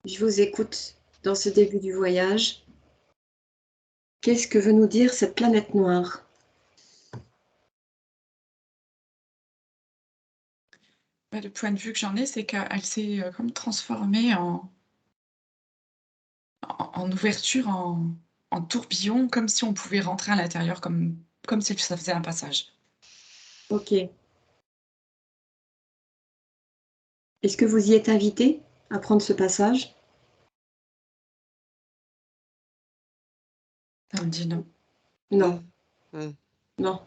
Je vous écoute dans ce début du voyage. Qu'est-ce que veut nous dire cette planète noire? Le point de vue que j'en ai, c'est qu'elle s'est, comme transformée en ouverture, en tourbillon, comme si on pouvait rentrer à l'intérieur, comme si ça faisait un passage. Ok. Est-ce que vous y êtes invité à prendre ce passage? Ça me dit non. Non, Mmh. Mmh. non.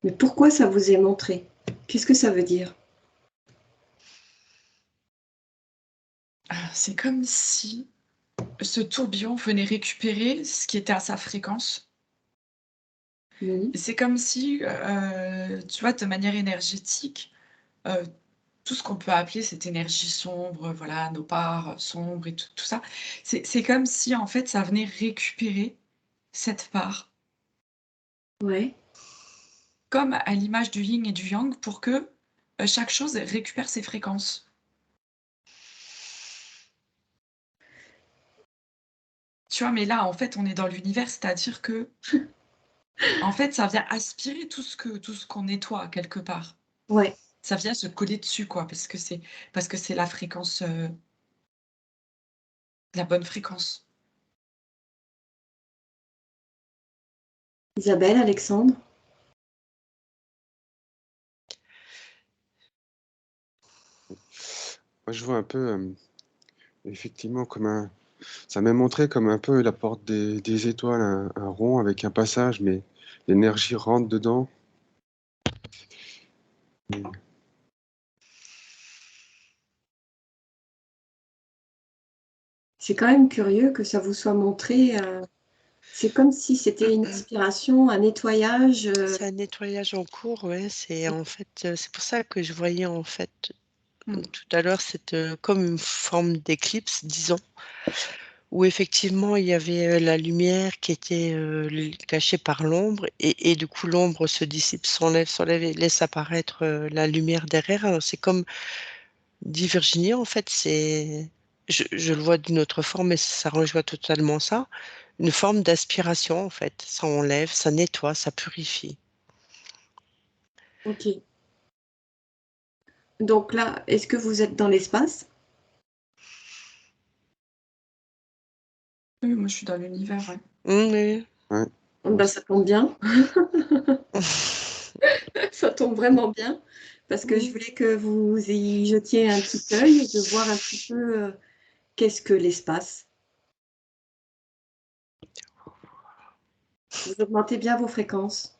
Mais pourquoi ça vous est montré? Qu'est-ce que ça veut dire? C'est comme si ce tourbillon venait récupérer ce qui était à sa fréquence. Oui. C'est comme si, tu vois, de manière énergétique, heu, tout ce qu'on peut appeler cette énergie sombre, voilà, nos parts, sombres et tout ça, c'est comme si, en fait, ça venait récupérer cette part, Ouais. comme à l'image du yin et du yang pour que, chaque chose récupère ses fréquences. Tu vois? Mais là, en fait, on est dans l'univers, c'est-à-dire que, en fait, ça vient aspirer tout ce qu'on nettoie quelque part. Ouais. Ça vient se coller dessus, quoi, parce que c'est la fréquence, la bonne fréquence. Isabelle, Alexandre? Moi, je vois un peu, effectivement, ça m'est montré comme un peu la porte des étoiles, un rond avec un passage, mais l'énergie rentre dedans. Et C'est quand même curieux que ça vous soit montré. C'est comme si c'était une aspiration, un nettoyage. c'est un nettoyage en cours, ouais, c'est en fait, c'est pour ça que je voyais, en fait, Mmh. tout à l'heure, cette, comme une forme d'éclipse, disons, où effectivement il y avait, la lumière qui était, cachée par l'ombre et du coup l'ombre se dissipe, s'enlève et laisse apparaître, la lumière derrière. Alors c'est comme dit Virginie, en fait, c'est je le vois d'une autre forme, mais ça rejoint totalement ça. Une forme d'aspiration, en fait. Ça enlève, ça nettoie, ça purifie. Ok. Donc là, est-ce que vous êtes dans l'espace? Oui, moi, je suis dans l'univers, ouais. Oui. Ouais. Moi Ben, aussi. ça tombe bien. Ça tombe vraiment bien parce que je Mmh. voulais que vous y jetiez un petit œil, de voir un petit peu qu'est-ce que l'espace. Vous augmentez bien vos fréquences.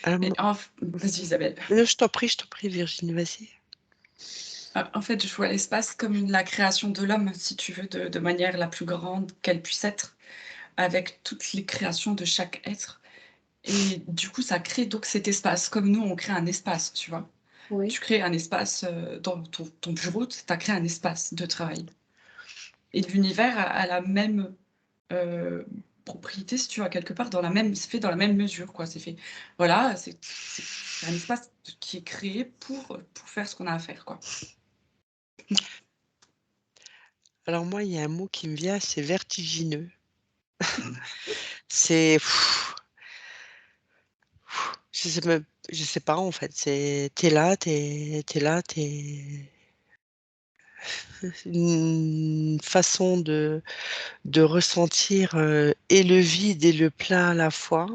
Alors Mais moi vas-y, Isabelle. non, je t'en prie Virginie, vas-y. En fait, je vois l'espace comme la création de l'homme, si tu veux, de manière la plus grande qu'elle puisse être, avec toutes les créations de chaque être et du coup, ça crée donc cet espace, comme nous, on crée un espace, tu vois? Oui. Tu crées un espace, dans ton bureau, tu as créé un espace de travail et l'univers a la même, heu, propriété, si tu veux, quelque part dans la même c'est fait dans la même mesure, quoi. C'est fait voilà, c'est un espace qui est créé pour faire ce qu'on a à faire, quoi. Alors moi, il y a un mot qui me vient, c'est vertigineux. C'est je sais pas en fait, c'est tu là, une façon de ressentir, et le vide et le plein à la fois.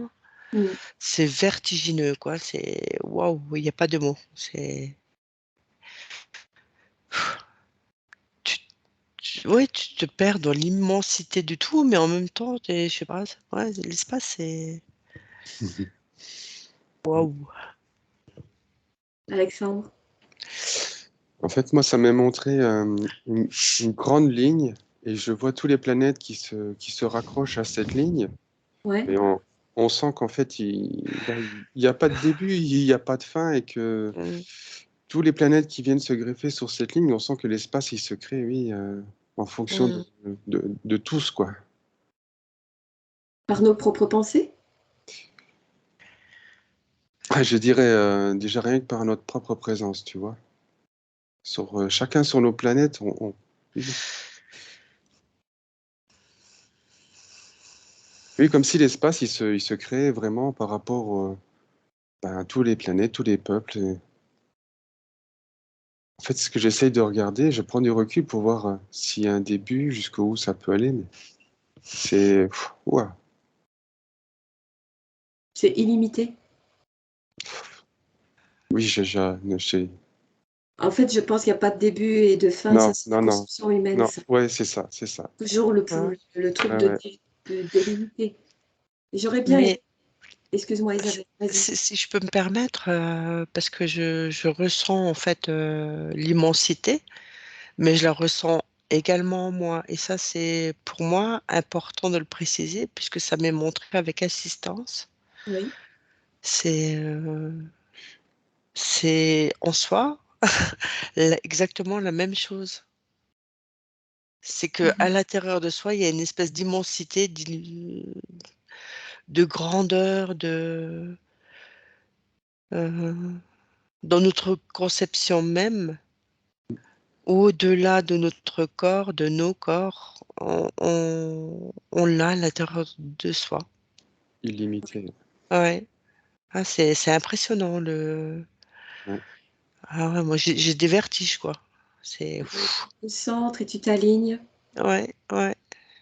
Mm. C'est vertigineux quoi, c'est waouh, il y a pas de mots. C'est tu ouais, tu te perds dans l'immensité du tout, mais en même temps, je sais pas, ouais, l'espace c'est waouh! Alexandre? En fait, moi, ça m'a montré, une grande ligne et je vois tous les planètes qui se raccrochent à cette ligne Ouais. et on sent qu'en fait, il y a pas de début, il y a pas de fin et que Mmh. tous les planètes qui viennent se greffer sur cette ligne, on sent que l'espace, il se crée, oui, en fonction Mm. de tous, quoi. Par nos propres pensées? Je dirais déjà rien que par notre propre présence, tu vois. Chacun sur nos planètes, oui, comme si l'espace, il se crée vraiment par rapport à tous les planètes, tous les peuples. En fait, ce que j'essaye de regarder, je prends du recul pour voir s'il y a un début, jusqu'où ça peut aller. Mais c'est... Ouah. C'est illimité. Oui, En fait, je pense qu'il n'y a pas de début et de fin, ça non, c'est la non, non, conception humaine, non. ça. Ouais, c'est ça, c'est ça. Toujours Ouais. le truc Ouais, ouais. de délimiter. J'aurais bien aimé. Mais Excuse-moi Isabelle, vas-y. si je peux me permettre, parce que je ressens en fait l'immensité, mais je la ressens également en moi. Et ça, c'est pour moi important de le préciser, puisque ça m'est montré avec assistance. Oui. C'est c'est en soi exactement la même chose. C'est que à Mhm. l'intérieur de soi, il y a une espèce d'immensité, de grandeur, euh, dans notre conception même, au-delà de notre corps, de nos corps, on l'a à l'intérieur de soi. Illimité. Ouais. Ah, c'est impressionnant Ouais. Ah ouais, moi j'ai des vertiges quoi. C'est ouf. Au centre et tu t'alignes, Ouais, ouais.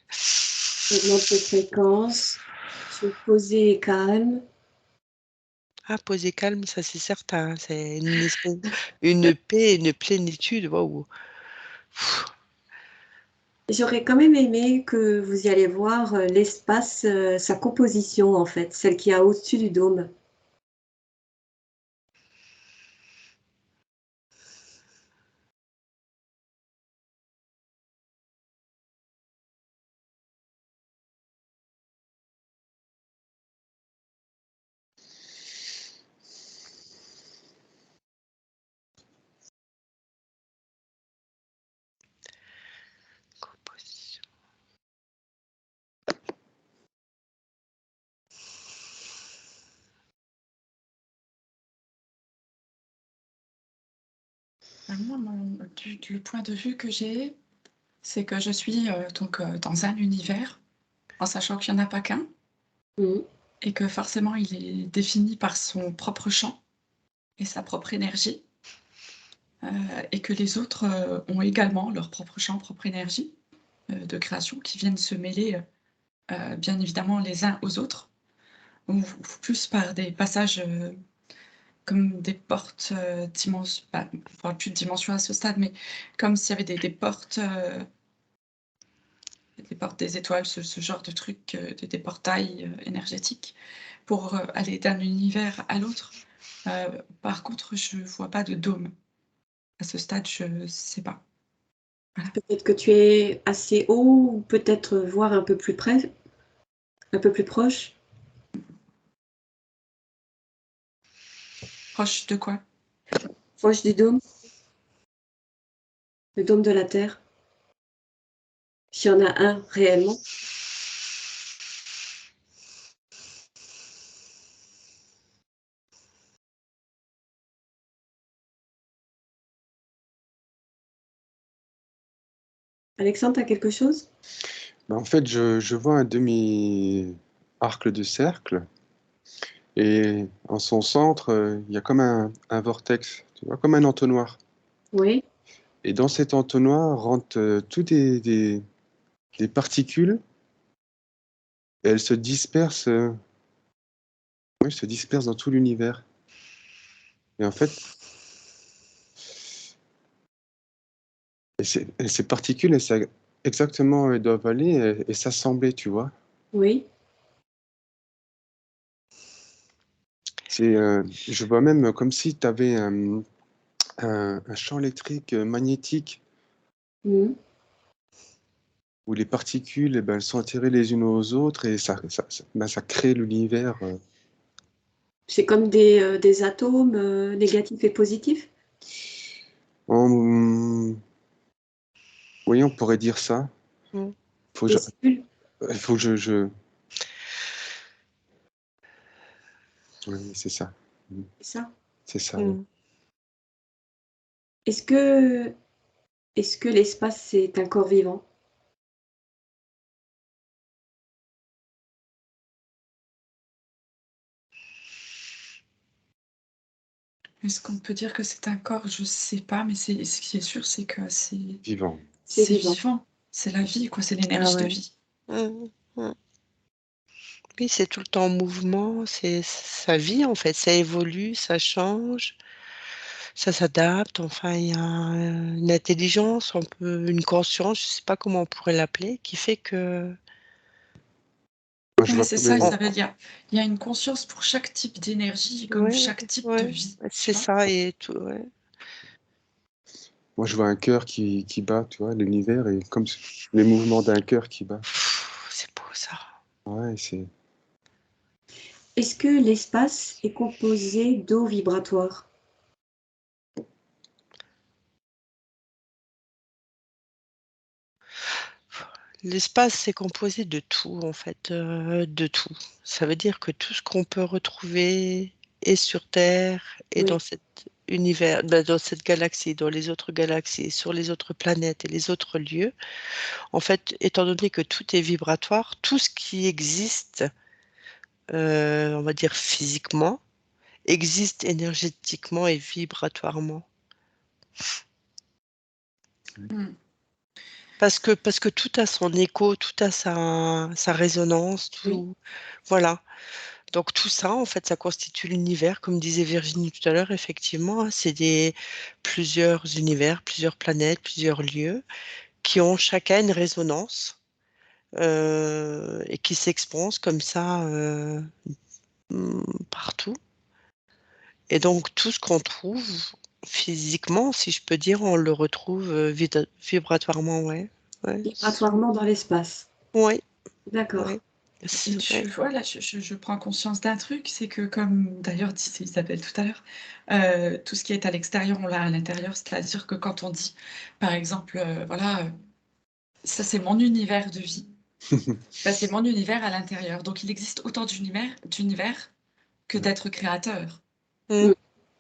tu augmentes tes fréquences, tu es posé et calme. Ah, poser calme, ça c'est certain. C'est une espèce, une paix, une plénitude. Waouh. J'aurais quand même aimé que vous y allez voir l'espace, sa composition en fait, celle qui a au-dessus du dôme. Composition. Moi, le point de vue que j'ai, c'est que je suis donc dans un univers, en sachant qu'il n'y en a pas qu'un, Mhm. et que forcément il est défini par son propre champ et sa propre énergie, et que les autres ont également leur propre champ, propre énergie de création qui viennent se mêler bien évidemment les uns aux autres, ou plus par des passages comme des portes bah, on ne parle plus de dimension à ce stade, mais comme s'il y avait des portes des étoiles, ce genre de trucs, des portails énergétiques pour aller d'un univers à l'autre. Par contre, je vois pas de dôme. À ce stade, je sais pas. Voilà. Peut-être que tu es assez haut ou peut-être voir un peu plus près, un peu plus proche. Proche de quoi? Proche du dôme, le dôme de la Terre. S'il y en a un réellement. Alexandre, tu as quelque chose? En fait, je vois un demi-arc de cercle et en son centre, il y a comme un vortex, tu vois, comme un entonnoir. Oui. Et dans cet entonnoir rentrent toutes des particules et elles se dispersent, oui, se dispersent dans tout l'univers. Et en fait, et ces particules, elles savent exactement où elles doivent aller et s'assembler, tu vois. Oui. Je vois même comme si tu avais un champ électrique magnétique Mhm. où les particules, eh ben, elles sont attirées les unes aux autres et ça crée l'univers. C'est comme des atomes négatifs et positifs. En- oui, on pourrait dire ça. Mm. Faut que Des je, cellules. il faut que je Oui, c'est ça. C'est ça? C'est ça, oui. Est-ce que l'espace, c'est un corps vivant? Est-ce qu'on peut dire que c'est un corps? Je sais pas, mais ce qui est sûr, c'est que Vivant. C'est c'est vivant. vivant. C'est la vie, quoi, c'est Ah l'énergie de ouais. vie. Oui, c'est tout le temps en mouvement, ça vit en fait, ça évolue, ça change, ça s'adapte. Enfin, il y a une intelligence, une conscience, je sais pas comment on pourrait l'appeler, qui fait que Moi, je Ouais, vois c'est comme ça, on- il y a une conscience pour chaque type d'énergie, comme ouais, chaque type de ouais, vie, tu c'est vois? ça et tout. Ouais. moi, je vois un cœur qui bat, tu vois, l'univers, et comme les mouvements d'un cœur qui bat. C'est beau ça. Ouais, c'est. Est-ce que l'espace est composé d'eau vibratoire? L'espace, c'est composé de tout, en fait, de tout. Ça veut dire que tout ce qu'on peut retrouver est sur Terre et dans Oui, cet univers, dans cette galaxie, dans les autres galaxies, sur les autres planètes et les autres lieux. En fait, étant donné que tout est vibratoire, tout ce qui existe, on va dire physiquement, existe énergétiquement et vibratoirement. Mmh. Parce que tout a son écho, tout a sa résonance, oui. tout, voilà. Donc tout ça, en fait, ça constitue l'univers, comme disait Virginie tout à l'heure, effectivement, hein, c'est plusieurs univers, plusieurs planètes, plusieurs lieux, qui ont chacun une résonance et qui s'expansent comme ça partout. Et donc tout ce qu'on trouve physiquement, si je peux dire, on le retrouve vibratoirement, ouais. Ouais, Vibratoirement dans l'espace. ouais, D'accord. ouais. Et Ouais. tu vois, là, je prends conscience d'un truc, c'est que comme d'ailleurs disait Isabelle tout à l'heure, tout ce qui est à l'extérieur, on l'a à l'intérieur. C'est-à-dire que quand on dit, par exemple, voilà, ça c'est mon univers de vie, bah, c'est mon univers à l'intérieur. Donc il existe autant d'univers que d'êtres créateurs, Mm,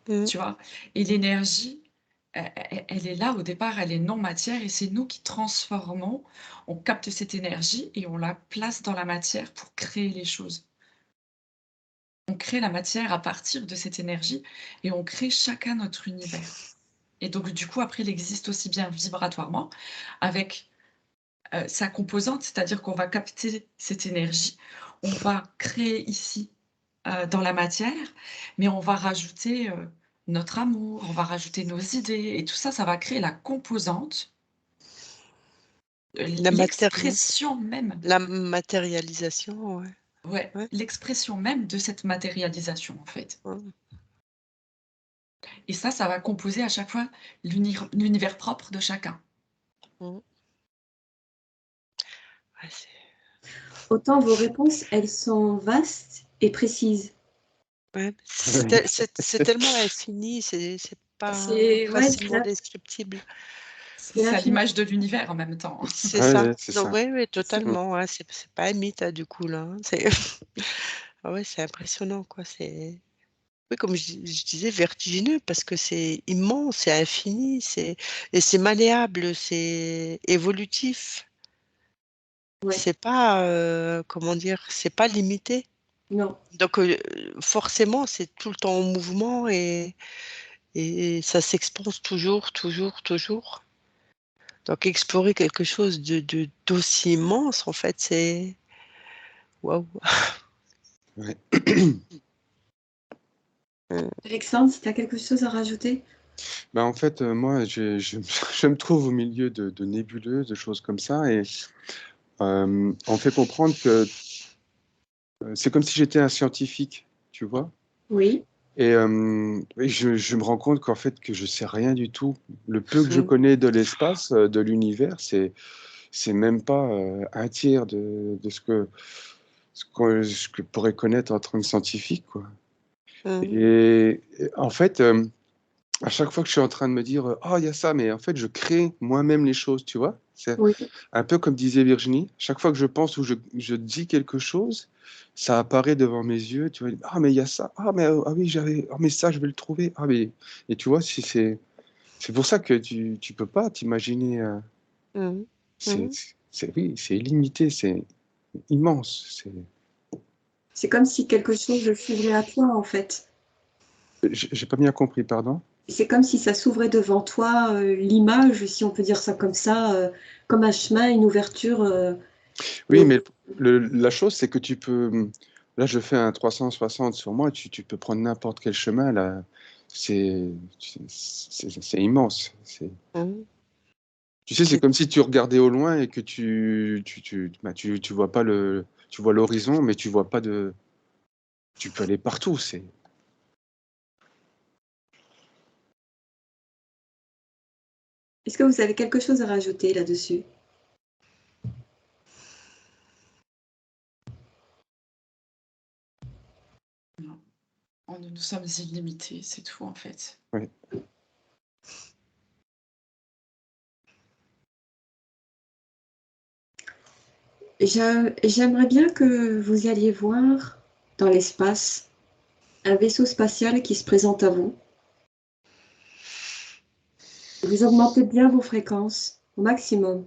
Mmh. mm. tu vois? Et l'énergie, elle est là au départ, elle est non matière et c'est nous qui transformons, on capte cette énergie et on la place dans la matière pour créer les choses. On crée la matière à partir de cette énergie et on crée chacun notre univers. Et donc du coup, après, il existe aussi bien vibratoirement avec, sa composante, c'est-à-dire qu'on va capter cette énergie, on va créer ici, dans la matière, mais on va rajouter, notre amour, on va rajouter nos idées et tout ça, ça va créer la composante, La matéria- l'expression même, la matérialisation, ouais. ouais, Ouais, l'expression même de cette matérialisation, en fait. ouais. Et ça va composer à chaque fois l'univers propre de chacun. Mm. Ouais, Autant vos réponses, elles sont vastes et précises. ouais, Ouais. c'est tellement infini, c'est pas C'est ouais, facilement descriptible. c'est C'est à l'infini. l'image de l'univers en même temps. C'est Ouais, ça. ouais, c'est Donc ça. oui, oui, C'est Mm. totalement. Hein, c'est pas un mythe, hein, du coup, là. Hein, c'est ah ouais, c'est impressionnant, quoi. C'est oui, comme je disais, vertigineux, parce que c'est immense, c'est infini, et c'est malléable, c'est évolutif. ouais, C'est pas, comment dire, c'est pas limité. non. Donc forcément, c'est tout le temps en mouvement et ça s'expanse toujours, toujours, toujours. Donc explorer quelque chose d'aussi immense, en fait, c'est waouh. Ouais. Mm. Alexandre, si tu as quelque chose à rajouter? Bah, en fait, moi, je me trouve au milieu de nébuleuses, de choses comme ça, et on fait comprendre que c'est comme si j'étais un scientifique, tu vois. Oui, Et oui, je me rends compte qu'en fait, que je sais rien du tout. Le peu que je Mm. connais de l'espace, de l'univers, c'est même pas un tiers de ce que pourrait connaître en tant que scientifique, quoi. Mm. Et en fait, à chaque fois que je suis en train de me dire, oh, il y a ça, mais en fait, je crée moi-même les choses, tu vois. C'est Oui, un peu comme disait Virginie. Chaque fois que je pense ou je dis quelque chose, ça apparaît devant mes yeux. Tu vois, ah, mais il y a ça. Ah, mais ah oui, ah, mais ça, je vais le trouver. Ah, mais et tu vois, si c'est pour ça que tu peux pas t'imaginer. Mmh. C'est Mmh. oui, c'est illimité, c'est immense. c'est comme si quelque chose s'ouvrait à toi, en fait. J'ai pas bien compris, pardon. C'est comme si ça s'ouvrait devant toi, l'image, si on peut dire ça comme ça, comme un chemin, une ouverture. Oui, Et- mais la chose, c'est que tu peux. Là, je fais un 360 sur moi, tu peux prendre n'importe quel chemin, là. C'est c'est immense. Mmh. Tu sais, c'est C'est comme si tu regardais au loin et que tu vois pas tu vois l'horizon, mais tu vois pas de. Tu peux aller partout. Est-ce que vous avez quelque chose à rajouter là-dessus? Non. Nous sommes illimités, c'est tout en fait. Ouais. J'aimerais bien que vous alliez voir dans l'espace un vaisseau spatial qui se présente à vous. Vous augmentez bien vos fréquences au maximum.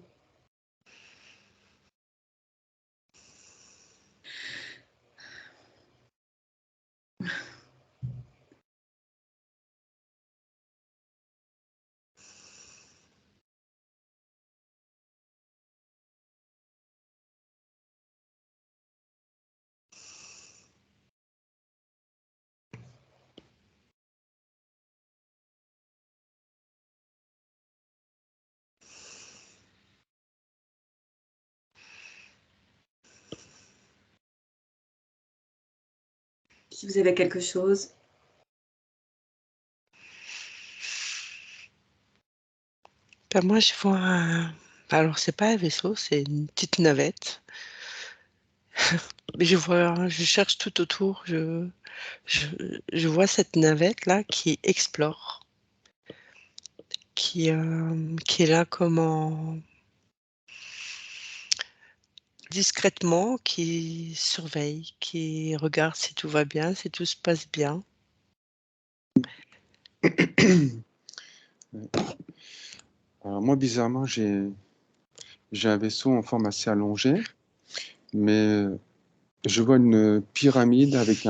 Si vous avez quelque chose. Bah, moi, je vois alors c'est pas un vaisseau, c'est une petite navette. Mais je cherche tout autour, je je vois cette navette-là qui explore, qui est là comme en discrètement, qui surveille, qui regarde si tout va bien, si tout se passe bien. Alors moi, bizarrement, j'ai un vaisseau en forme assez allongée, mais je vois une pyramide avec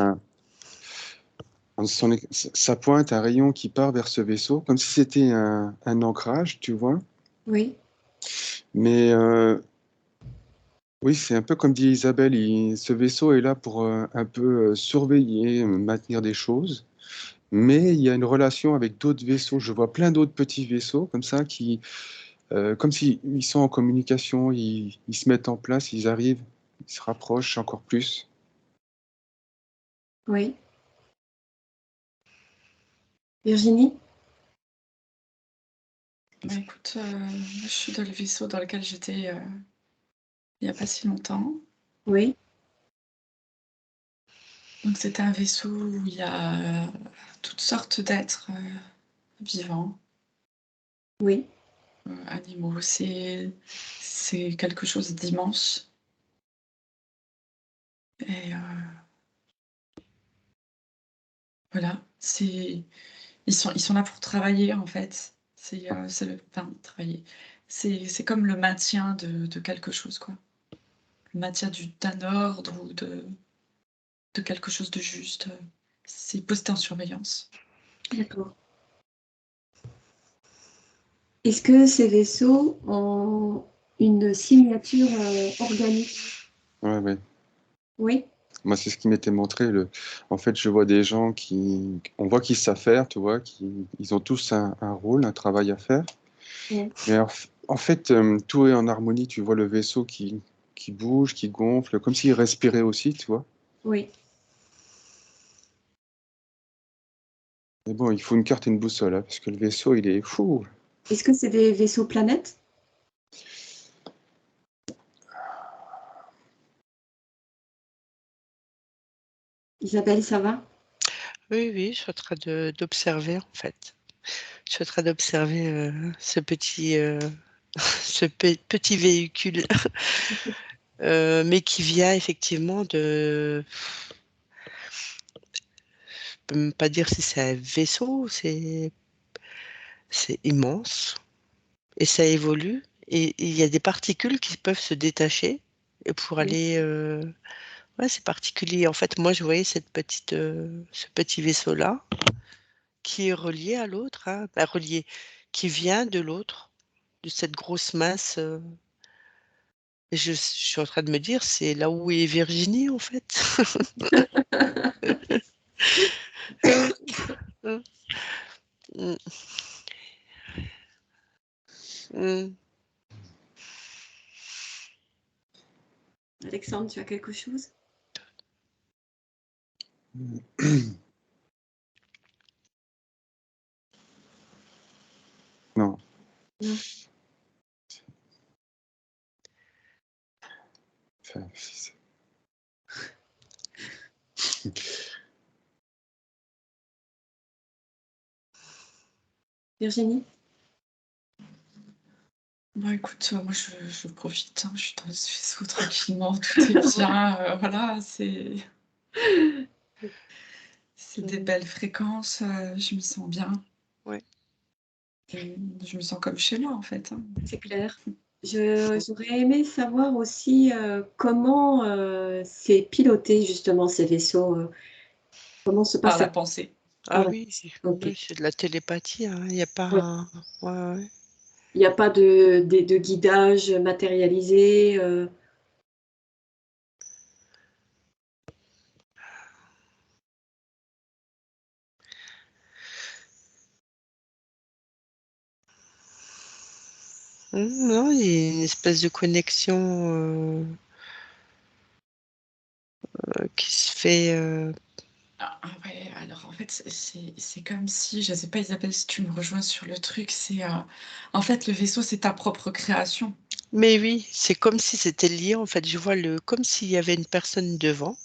sa pointe, un rayon qui part vers ce vaisseau, comme si c'était un ancrage, tu vois. Oui, Mais oui, c'est un peu comme dit Isabelle, ce vaisseau est là pour un peu surveiller, maintenir des choses. Mais il y a une relation avec d'autres vaisseaux. Je vois plein d'autres petits vaisseaux comme ça comme s'ils sont en communication, ils se mettent en place, ils arrivent, ils se rapprochent encore plus. oui. Virginie? Bah, écoute, moi je suis dans le vaisseau dans lequel j'étais il n'y a pas si longtemps. Oui, Donc c'était un vaisseau où il y a toutes sortes d'êtres vivants, oui. animaux. C'est quelque chose d'immense. Et voilà, ils sont là pour travailler en fait. C'est le enfin travailler. C'est comme le maintien de quelque chose, quoi. Le maintien d'un ordre ou de quelque chose de juste. C'est posté en surveillance. D'accord. Est-ce que ces vaisseaux ont une signature organique? Ouais, ouais. Oui, Moi, c'est ce qui m'était montré. En fait, je vois des gens on voit qu'ils savent faire, tu vois, ils ont tous un rôle, un travail à faire. oui, Mais en fait, tout est en harmonie. Tu vois le vaisseau qui bouge, qui gonfle, comme s'il respirait aussi, tu vois. oui. Mais bon, il faut une carte et une boussole, hein, parce que le vaisseau, il est fou. Est-ce que c'est des vaisseaux planètes? Isabelle, ça va? Oui, oui, je suis en train d'observer en fait. Je suis en train d'observer ce petit, petit véhicule, mais qui vient effectivement de. Je peux même pas dire si c'est un vaisseau, c'est immense et ça évolue. Et il y a des particules qui peuvent se détacher et pour Oui. aller. Ouais, c'est particulier. En fait, moi, je voyais ce petit vaisseau-là qui est relié à l'autre, hein, relié, qui vient de l'autre, de cette grosse masse. Et je suis en train de me dire, c'est là où est Virginie, en fait. Mm, mm, mm. Alexandre, tu as quelque chose? Non. Non. Enfin, Virginie? Bon, écoute, moi, je profite, hein, je suis dans ce vaisseau tranquillement, tout est bien, voilà, c'est des belles fréquences, je m'y sens bien. Ouais. Je me sens comme chez moi, en fait, hein. C'est clair. J'aurais aimé savoir aussi comment c'est piloté justement ces vaisseaux. Comment se Par passe la la... pensée. Ah Pardon. oui, Ok. oui, c'est de la télépathie, hein. Il n'y a pas. Ouais. Ouais, ouais. Il n'y a pas de guidage matérialisé. Non, il y a une espèce de connexion qui se fait. Ah ouais, alors en fait, c'est comme si, je sais pas Isabelle si tu me rejoins sur le truc, en fait le vaisseau c'est ta propre création. Mais oui, c'est comme si c'était lié. En fait, je vois comme s'il y avait une personne devant,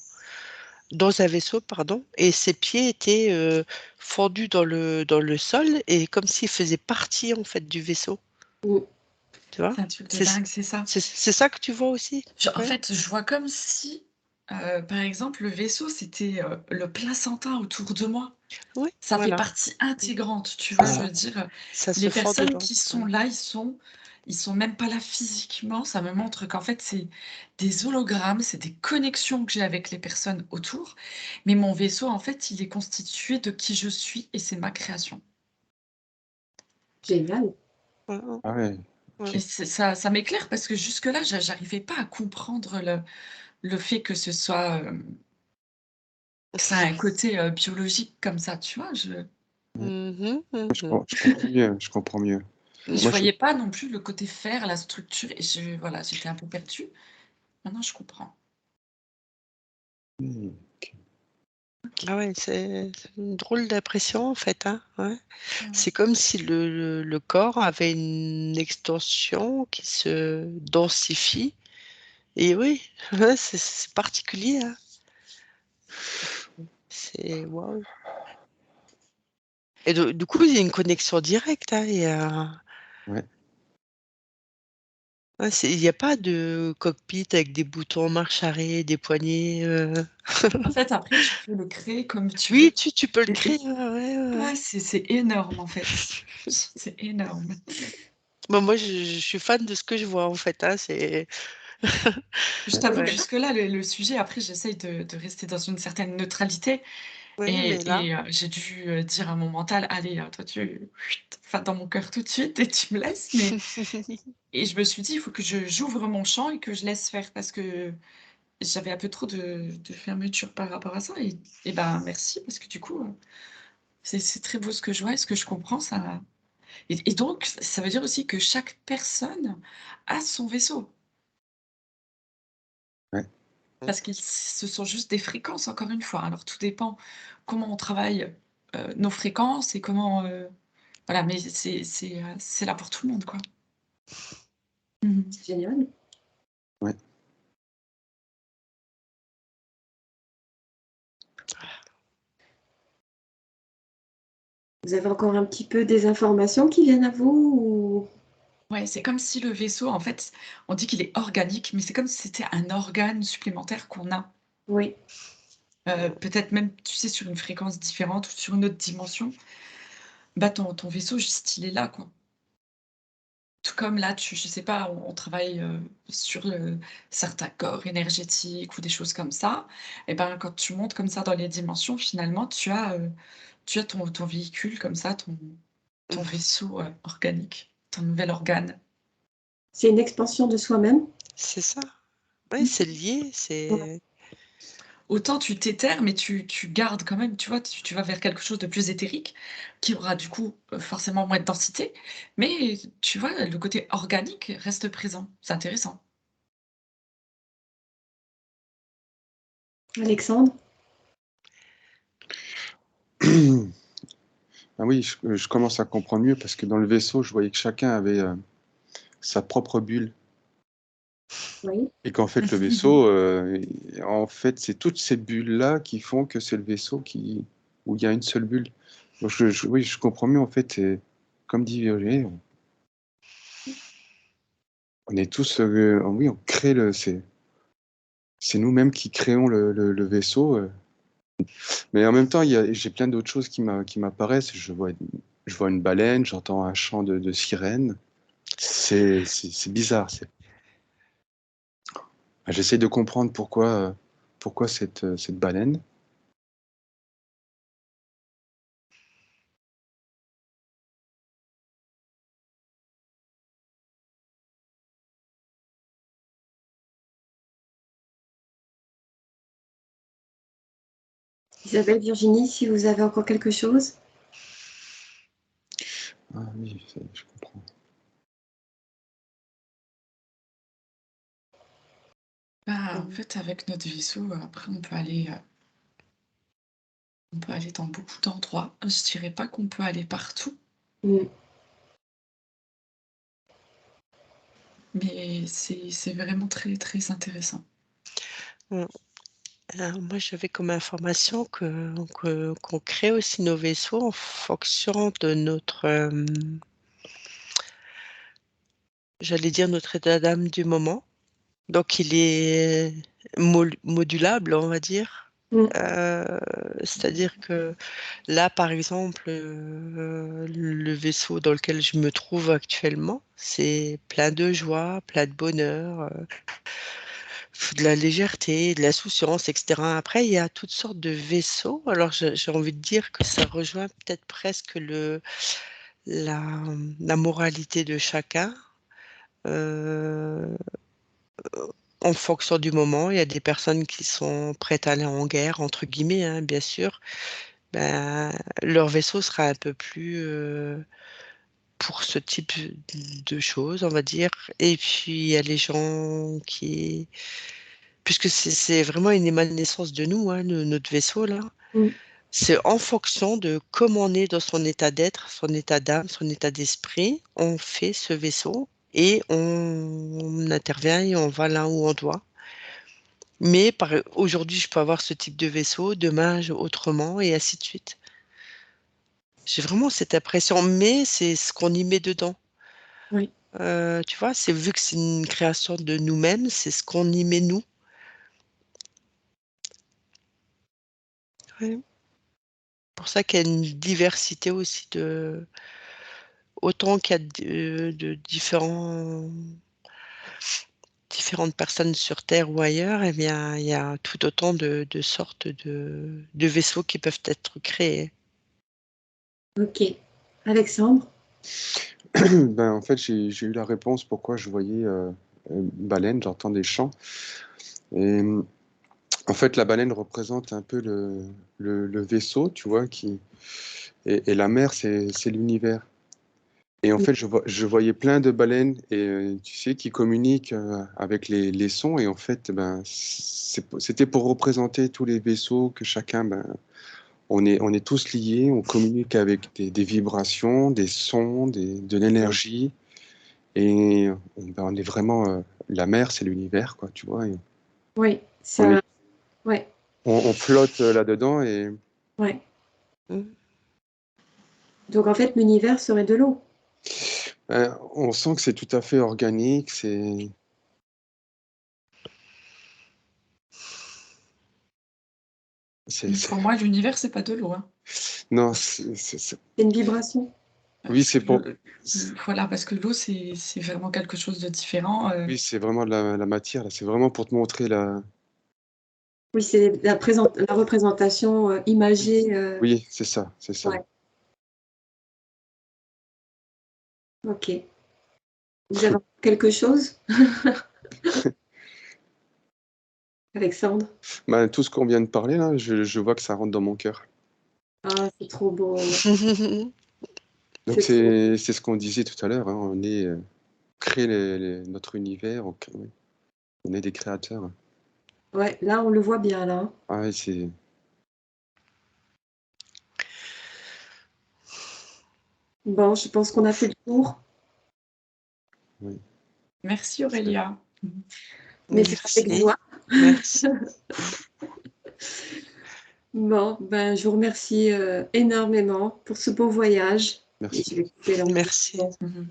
dans un vaisseau, pardon, et ses pieds étaient fendus dans le sol, et comme s'ils faisaient partie en fait du vaisseau. Mm. Tu vois? C'est un truc de C'est dingue, c'est ça. c'est ça que tu vois aussi? En Ouais. fait, je vois comme si, par exemple, le vaisseau c'était le placenta autour de moi. Oui, Ça fait voilà. partie intégrante, tu vois? Je ah, veux dire, Ça se les fend personnes dedans. qui Ouais. sont là, ils sont même pas là physiquement. Ça me montre qu'en fait, c'est des hologrammes, c'est des connexions que j'ai avec les personnes autour. Mais mon vaisseau, en fait, il est constitué de qui je suis et c'est ma création. Génial. Ouais, ouais, ah ouais, ouais. Et ça m'éclaire parce que jusque-là, j'arrivais pas à comprendre le fait que ce soit, que ça a un côté, biologique comme ça, tu vois? Mhm, mhm. je comprends mieux, je comprends mieux. Je Moi, je voyais pas non plus le côté faire, la structure et voilà, j'étais un peu perdue. Maintenant, je comprends. mmh, Ah ouais, c'est une drôle d'impression en fait, hein, ouais. Ouais. C'est comme si le corps avait une extension qui se densifie. Et oui, ouais, c'est particulier, hein. C'est waouh. Et du coup, il y a une connexion directe, hein. ouais. Ouais, il n'y a pas de cockpit avec des boutons marche arrêt, des poignées. En fait, après, tu peux le créer comme tu Oui, veux. tu peux le Et créer. Ouais, ouais, ouais, ouais, ouais. c'est énorme, en fait. C'est énorme. Moi, je suis fan de ce que je vois en fait, hein. Je t'avoue que Ouais, jusque-là, le sujet, après, j'essaye de rester dans une certaine neutralité ouais, mais là. j'ai dû, dire à mon mental: «Allez, toi, tu va dans mon cœur tout de suite et tu me laisses», mais et je me suis dit: «Il faut que j'ouvre mon champ et que je laisse faire» parce que j'avais un peu trop de fermeture par rapport à ça et ben, merci parce que du coup, c'est très beau ce que je vois et ce que je comprends, ça et donc ça veut dire aussi que chaque personne a son vaisseau Ouais. parce qu'ils ce sont juste des fréquences encore une fois. Alors tout dépend comment on travaille, nos fréquences et comment, voilà, mais c'est là pour tout le monde, quoi. Mmh. C'est génial. Ouais. Vous avez encore un petit peu des informations qui viennent à vous Ouais, c'est comme si le vaisseau, en fait, on dit qu'il est organique, mais c'est comme si c'était un organe supplémentaire qu'on a. Oui, Peut-être même, tu sais, sur une fréquence différente ou sur une autre dimension. Bah, ton vaisseau, juste, il est là, quoi. Tout comme là, je sais pas, on travaille, sur, certains corps énergétiques ou des choses comme ça, et ben, quand tu montes comme ça dans les dimensions, finalement, tu as ton véhicule comme ça, ton vaisseau, organique, ton nouvel organe. c'est une expansion de soi-même. C'est ça. Oui, c'est lié, Ouais. c'est Autant tu t'éthères, mais tu gardes quand même, tu vois, tu vas vers quelque chose de plus éthérique, qui aura du coup, forcément moins de densité, mais tu vois, le côté organique reste présent. C'est intéressant. Alexandre? Ah oui, je commence à comprendre mieux parce que dans le vaisseau, je voyais que chacun avait sa propre bulle. Oui. Et qu'en fait, le vaisseau, en fait, c'est toutes ces bulles-là qui font que c'est le vaisseau où il y a une seule bulle. Donc, oui, je comprends mieux, en fait, comme dit Violet, on est tous, oui, on crée c'est nous-mêmes qui créons le vaisseau. Mais en même temps, j'ai plein d'autres choses qui m'apparaissent. Je vois une baleine, j'entends un chant de sirène. C'est bizarre. J'essaie de comprendre pourquoi cette baleine. Isabelle, Virginie, si vous avez encore quelque chose? Ah oui, je comprends. Bah, en fait, avec notre vaisseau, après on peut aller dans beaucoup d'endroits. Je dirais pas qu'on peut aller partout, Mm. mais c'est vraiment très, très intéressant. Mmh. Moi, j'avais comme information qu'on crée aussi nos vaisseaux en fonction de notre, j'allais dire notre état d'âme du moment. Donc il est modulable, on va dire. Mm. C'est-à-dire que là, par exemple, le vaisseau dans lequel je me trouve actuellement, c'est plein de joie, plein de bonheur, de la légèreté, de l'insouciance, etc. Après, il y a toutes sortes de vaisseaux. Alors, j'ai envie de dire que ça rejoint peut-être presque la, la moralité de chacun. Euh, En fonction du moment, il y a des personnes qui sont prêtes à aller en guerre, entre guillemets, hein, bien sûr. Ben, leur vaisseau sera un peu plus pour ce type de choses, on va dire. Et puis, il y a les gens qui... Puisque c'est vraiment une émanescence de nous, hein, notre vaisseau, là. Mm. C'est en fonction de comment on est dans son état d'être, son état d'âme, son état d'esprit, on fait ce vaisseau et on intervient et on va là où on doit. Mais aujourd'hui, je peux avoir ce type de vaisseau, demain, autrement, et ainsi de suite. J'ai vraiment cette impression, mais c'est ce qu'on y met dedans. Oui. Tu vois, c'est vu que c'est une création de nous-mêmes, c'est ce qu'on y met nous. Ouais. Pour ça qu'il y a une diversité aussi autant qu'il y a différentes personnes sur Terre ou ailleurs, eh bien, il y a tout autant de sortes de vaisseaux qui peuvent être créés. Ok. Alexandre? Ben, en fait, j'ai eu la réponse pourquoi je voyais une baleine, j'entends des chants. Et en fait, la baleine représente un peu le vaisseau, tu vois, et la mer, c'est l'univers. Et en fait, je voyais plein de baleines, et tu sais, qui communiquent avec les sons. Et en fait, ben, c'était pour représenter tous les vaisseaux que chacun, ben, on est tous liés, on communique avec des vibrations, des sons, de l'énergie. Et ben, on est vraiment, la mer, c'est l'univers, quoi, tu vois. Et Oui, on est, ça, ouais, on flotte là-dedans et ouais. Mm. Donc en fait, l'univers serait de l'eau. On sent que c'est tout à fait organique, c'est Pour moi, l'univers, c'est pas de l'eau, hein. non, C'est une vibration. oui, c'est pour Voilà, parce que l'eau, c'est vraiment quelque chose de différent. oui, c'est vraiment de la matière, là, c'est vraiment pour te montrer la Oui, c'est la représentation imagée. oui, c'est ça, c'est ça. Ouais. Ok. Vous avez quelque chose, Alexandre? Bah, tout ce qu'on vient de parler là, je vois que ça rentre dans mon cœur. Ah, c'est trop beau. Donc C'est trop. c'est ce qu'on disait tout à l'heure, hein, on est, crée notre univers, oui, on est des créateurs. Ouais, là, on le voit bien, là. Hein. Ah ouais, c'est Bon, je pense qu'on a fait le tour. oui. Merci Aurélia. Mais c'est avec Merci. joie. Merci. Bon, ben, je vous remercie énormément pour ce beau voyage. Et Merci. je vais couper Merci. l'enregistrement.